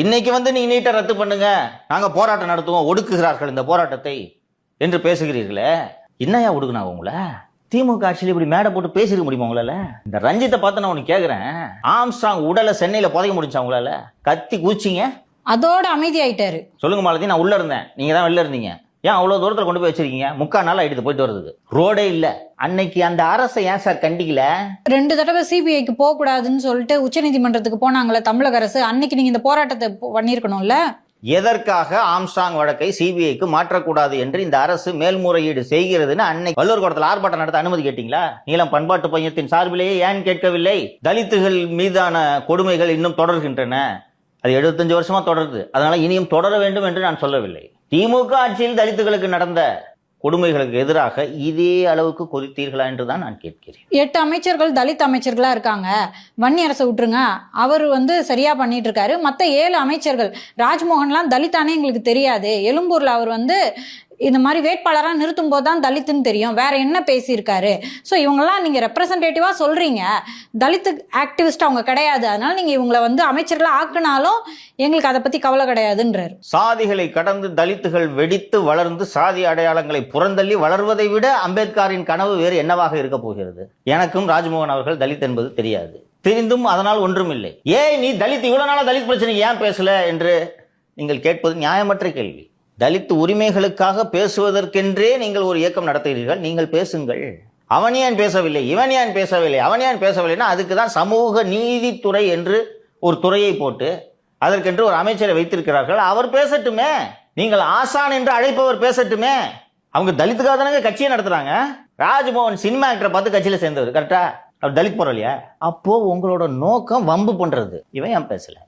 இன்னைக்கு வந்து நீங்க நீட்டை ரத்து பண்ணுங்க, நாங்க போராட்டம் நடத்துவோம், ஒடுக்குகிறார்கள் இந்த போராட்டத்தை என்று பேசுகிறீர்களே, என்னையா ஒடுக்குனாங்க உங்களை? திமுக ஆட்சியில் இப்படி மேடை போட்டு பேசிருக்க முடியுமா உங்களால? இந்த ரஞ்சித்தை பார்த்து நான் உனக்கு கேட்கிறேன், ஆம்ஸ்ட்ராங் உடலை சென்னையில புதைக்க முடிஞ்சா உங்களால? கத்தி கூச்சிங்க, அதோட அமைதி ஆயிட்டாரு. சொல்லுங்க மாலதி, நான் உள்ள இருந்தேன், நீங்க தான் வெளில இருந்தீங்க. ஏன் அவ்வளவு தூரத்துல கொண்டு போய் வச்சிருக்கீங்க? 3/4 நாள் ஆயிடுது போயிட்டு வருதுக்கு, ரோடே இல்ல. அன்னைக்கு அந்த அரசை ஏன் சார் கண்டிக்கல? 2 தடவை சிபிஐக்கு போக கூடாதுன்னு சொல்லிட்டு உச்சநீதிமன்றத்துக்கு போனாங்களே தமிழக அரசு, அன்னைக்கு நீங்க இந்த போராட்டத்தை பண்ணிருக்கணும்ல. எதற்காக ஆம்ஸ்ட்ராங் வழக்கை சிபிஐக்கு மாற்றக்கூடாது என்று இந்த அரசு மேல்முறையீடு செய்கிறதுன்னு அன்னைக்கு வள்ளுவர் கோட்டத்தில் ஆர்ப்பாட்டம் நடத்த அனுமதி கேட்டீங்களா? நீளம் பண்பாட்டு பையத்தின் சார்பிலேயே ஏன் கேட்கவில்லை? தலித்துகள் மீதான கொடுமைகள் இன்னும் தொடர்கின்றன, அது 75 வருஷமா தொடருது, அதனால இனியும் தொடர வேண்டும் என்று நான் சொல்லவில்லை. திமுக ஆட்சியில் தலித்துகளுக்கு நடந்த கொடுமைகளுக்கு எதிராக இதே அளவுக்கு கொதித்தீர்களா என்று தான் நான் கேட்கிறேன். 8 அமைச்சர்கள் தலித் அமைச்சர்களா இருக்காங்க. வன்னியரசை விட்டுருங்க, அவர் வந்து சரியா பண்ணிட்டு இருக்காரு. மத்த 7 அமைச்சர்கள், ராஜ்மோகன்லாம் தலித்தானே எங்களுக்கு தெரியாது, எழும்பூர்ல அவர் வந்து இந்த மாதிரி வேட்பாளராக நிறுத்தும் போது தான் தலித்துன்னு தெரியும், வேற என்ன பேசியிருக்காரு? ஸோ இவங்கெல்லாம் நீங்க ரெப்ரசன்டேட்டிவா சொல்றீங்க, தலித்து ஆக்டிவிஸ்ட் அவங்க கிடையாது, அதனால நீங்க இவங்களை வந்து அமைச்சர்களா ஆக்குனாலும் எங்களுக்கு அதை பத்தி கவலை கிடையாதுன்றாரு. சாதிகளை கடந்து தலித்துகள் வெடித்து வளர்ந்து சாதி அடையாளங்களை புறந்தள்ளி வளர்வதை விட அம்பேத்கரின் கனவு வேறு என்னவாக இருக்க போகிறது? எனக்கும் ராஜ்மோகன் அவர்கள் தலித் என்பது தெரியாது, தெரிந்தும் அதனால் ஒன்றும் இல்லை. ஏன் நீ தலித் இவ்வளவு நாளா தலித் பிரச்சனை ஏன் பேசல என்று நீங்கள் கேட்பது நியாயமற்ற கேள்வி. தலித் உரிமைகளுக்காக பேசுவதற்கென்றே நீங்கள் ஒரு இயக்கம் நடத்துகிறீர்கள், நீங்கள் பேசுங்கள். அவன் ஏன் பேசவில்லை, இவன் ஏன் பேசவில்லை, அவன் ஏன் பேசவில்லைன்னா அதுக்கு தான் சமூக நீதித்துறை என்று ஒரு துறையை போட்டு அதற்கென்று ஒரு அமைச்சரை வைத்திருக்கிறார்கள், அவர் பேசட்டுமே. நீங்கள் ஆசான் என்று அழைப்பவர் பேசட்டுமே. அவங்க தலித்துக்காக தானே கட்சியை நடத்துறாங்க. ராஜ்மோகன் சினிமா ஆக்டரை பார்த்து கட்சியில சேர்ந்தவர், கரெக்டா? அவர் தலித் போறலையா? அப்போ உங்களோட நோக்கம் வம்பு பண்றது. இவன் ஏன் பேசல?